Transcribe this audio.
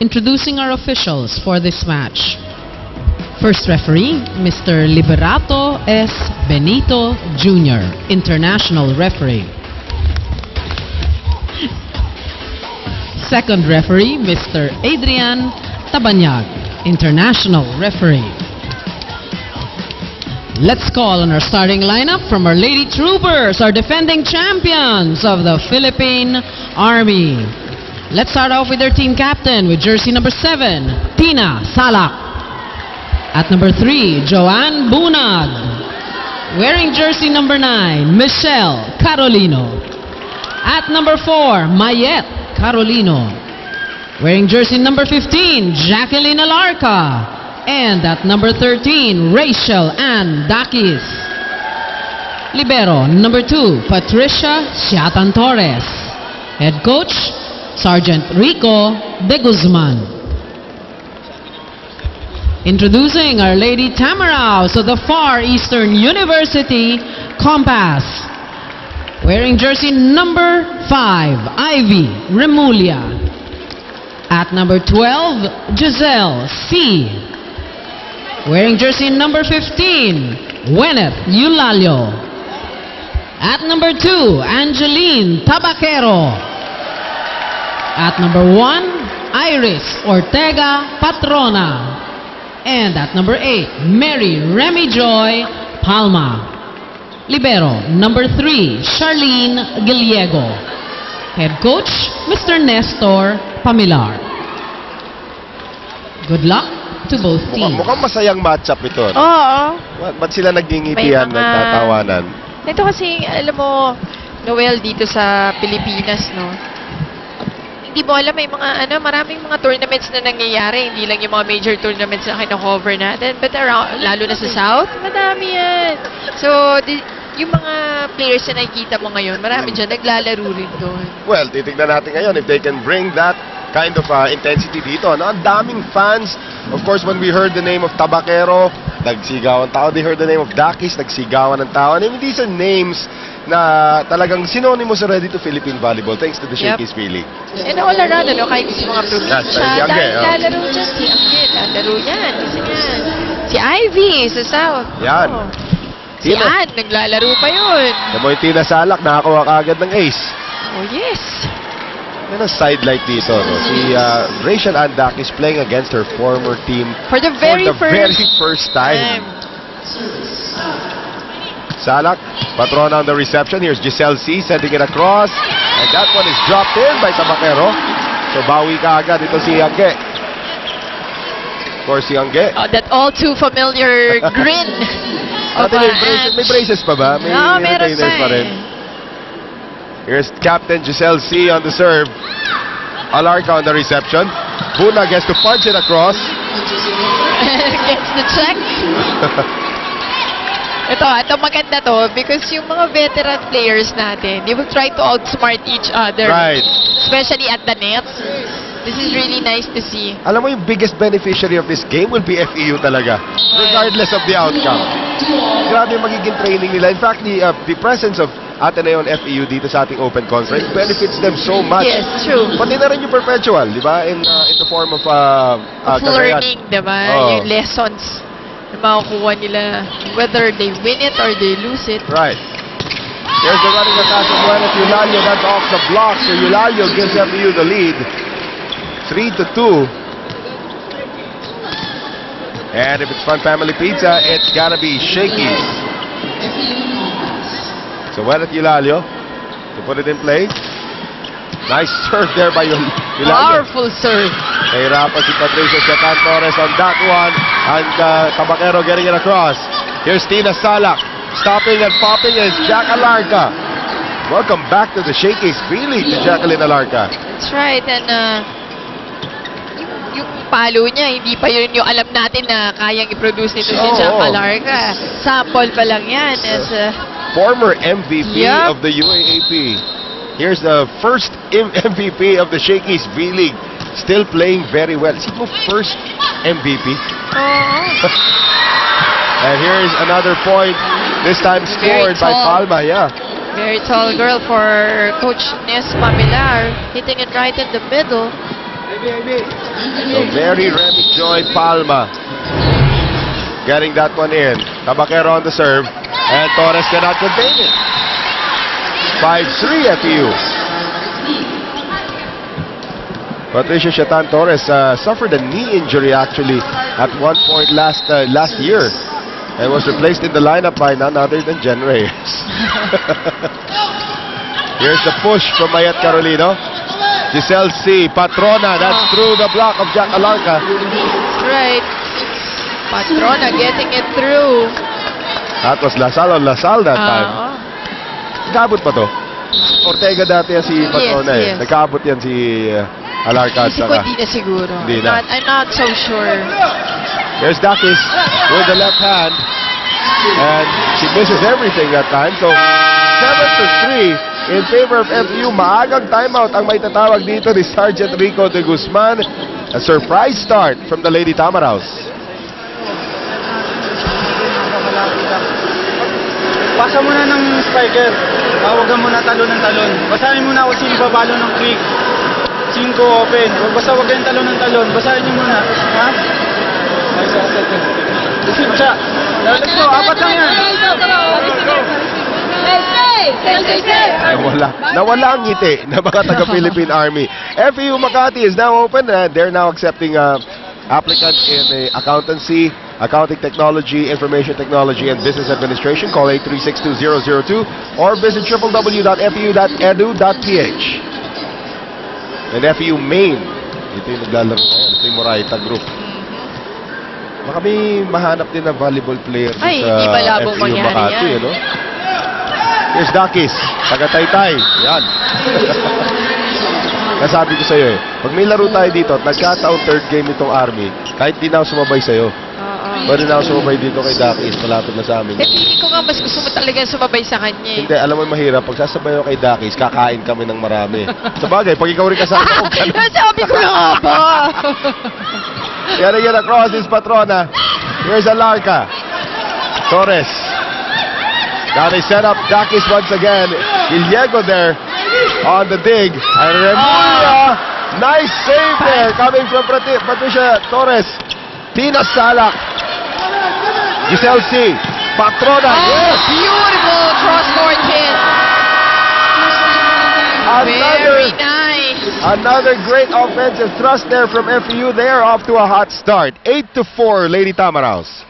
Introducing our officials for this match. First referee, Mr. Liberato S. Benito Jr., International Referee. Second referee, Mr. Adrian Tabanyag, International Referee. Let's call on our starting lineup from our Lady Troopers, our defending champions of the Philippine Army. Let's start off with their team captain with jersey number 7, Tina Salak. At number 3, Joanne Bunag. Wearing jersey number 9, Michelle Carolino. At number 4, Mayet Carolino. Wearing jersey number 15, Jacqueline Alarca. And at number 13, Rachel Ann Dakis. Libero number 2, Patricia Siatan Torres. Head coach, Sergeant Rico De Guzman. Introducing our Lady Tamaraos of the Far Eastern University, Compass. Wearing jersey number 5, Ivy Remulia. At number 12, Giselle C. Wearing jersey number 15, Gwyneth Eulalio. At number 2, Angeline Tabaquero. At number 1, Iris Ortega Patrona. And at number 8, Mary Remy Joy Palma. Libero number 3, Charlene Gallego. Head coach, Mr. Nestor Pamilar. Good luck to both teams. Mukhang masayang matchup ito. No? Oo. Ba't sila nagingitian, nagtatawanan? Ito kasi, alam mo, Noel, dito sa Pilipinas, no? Hindi mo alam, may mga, maraming mga tournaments na nangyayari. Hindi lang yung mga major tournaments na kino-cover natin. But around, lalo na sa South, madami yan. So, yung mga players na nakikita mo ngayon, marami dyan, naglalaro rin doon. Well, titignan natin ngayon if they can bring that kind of intensity dito. No? Ang daming fans. Of course, when we heard the name of Tabaquero, nagsigawan tao. They heard the name of Dakis, nagsigawan ng tao. And these are names na talagang synonymous already to Philippine volleyball thanks to the Shakey's League. And all around, kahit sa mga probinsya, lalaro dyan si Angge, lalaro yan, isa yan. Si Ivy sa South. Yan. Oh. Si Ann, naglalaro pa yun. Naman yung Tina Salak, nakakuha kaagad ng ace. Oh, yes. Yan ang sidelight dito. No? Si Rachel Ann Dakis playing against her former team for the very first time. Salak, Patrona on the reception. Here's Giselle C. sending it across. And that one is dropped in by Tabaquero. So bawi ka agad ito si Angge. Of course, si Angge. Oh, that all too familiar grin. May braces pa ba? Meron pa rin. Here's Captain Giselle C. on the serve. Alarca on the reception. Buna gets to punch it across. Gets the check. Ito maganda to because yung mga veteran players natin, they will try to outsmart each other. Right. Especially at the net. This is really nice to see. Alam mo, yung biggest beneficiary of this game will be FEU talaga. Regardless of the outcome. Grabe yung magiging training nila. In fact, the presence of Ateneo and FEU dito sa ating open conference benefits them so much. Yes, true. Pati na rin yung perpetual, di ba? In the form of learning, di ba? Yung lessons na makukuha nila, whether they win it or they lose it. Right. Here's the running attack of Gwyneth Eulalio. That's off the block. So Eulalio gives FEU the lead. 3-2. And if it's Fun Family Pizza, it's gotta be Shakey's. So Gwyneth Eulalio to put it in play. Nice serve there by Eulalio. Powerful serve. Nahirapan si Patricia Siatan Torres on that one. And Tabaquero getting it across. Here's Tina Salak. Stopping and popping is Jack Alarca. Welcome back to the Shakey's League to Jacqueline Alarca. That's right. And yung palo niya, hindi pa yun yung alam natin na kayang i-produce nito si Jack Alarca. Sample pa lang yan. As former MVP of the UAAP. Here's the first MVP of the Shakey's League. Still playing very well. Siguro first MVP. And here's another point. This time scored by Palma. Very tall girl for Coach Nes Pamilar. Hitting it right in the middle. So Mary Remy Joy Palma getting that one in. Tabaquero on the serve. And Torres cannot contain it. 5-3 FEU. Patricia Shatan Torres suffered a knee injury actually at one point last year and was replaced in the lineup by none other than Jen Reyes. Here's the push from Mayet Carolino. Giselle C. Patrona, that's through the block of Jack Alarca. Right. Patrona getting it through. That was Lasal on Lasal that time. Nagkabot pa to? Ortega dati yan si Patrona Yes. Nagkabot yan si Alarca at Isip ko saka. hindi na siguro. Hindi na. I'm not so sure. Here's Dakis with the left hand. And she misses everything that time. So, 7-3 in favor of FEU. Maagang timeout ang may tatawag dito ni Sergeant Rico de Guzman. A surprise start from the Lady Tamaraws. Pasa muna ng striker. Huwag ka muna talon ng talon. Basahin muna kung sino babalo ng quick. 5 open. Huwag kayong talon ng talon. Basahin nyo muna. Ha? Receive siya. Let's go. Apat lang yan. Nawala ang ngiti ng mga taga-Philippine Army. FEU Makati is now open. They're now accepting applicants in accountancy, accounting technology, information technology, and business administration. Call 8362002 or visit www.feu.edu.ph. And FEU Main, ito yung naglalaro ngayon, ito yung Moraita Group. Baka may mahanap din na volleyball player Ay, sa hindi malabo FEU mangyari Makati. yan. Ano? Here's Dakis, taga-Taytay. Yan. Nasabi ko sa'yo pag may laro tayo dito at nagkataon third game itong Army, kahit di na ako sumabay sa'yo, pwede na ako sumabay dito kay Dakis, malapit na sa amin. Feeling ko nga mas gusto mo talaga sumabay sa kanya. Hindi, alam mo mahirap, pag sasabay ako kay Dakis, kakain kami ng marami. Sabagay, pag ikaw rin kasama ko, Sabi ko na nga ba? Yan across is Patrona. Here's Alarca. Torres. Now they set up Dakis once again. Iliego there on the dig. And Remulla. Nice save there coming from Patricia Torres. Tina Salak. Giselle C. Patrona. Yes. Beautiful cross-court hit. Very nice. Another great offensive thrust there from FEU. They are off to a hot start. 8-4, Lady Tamaraws.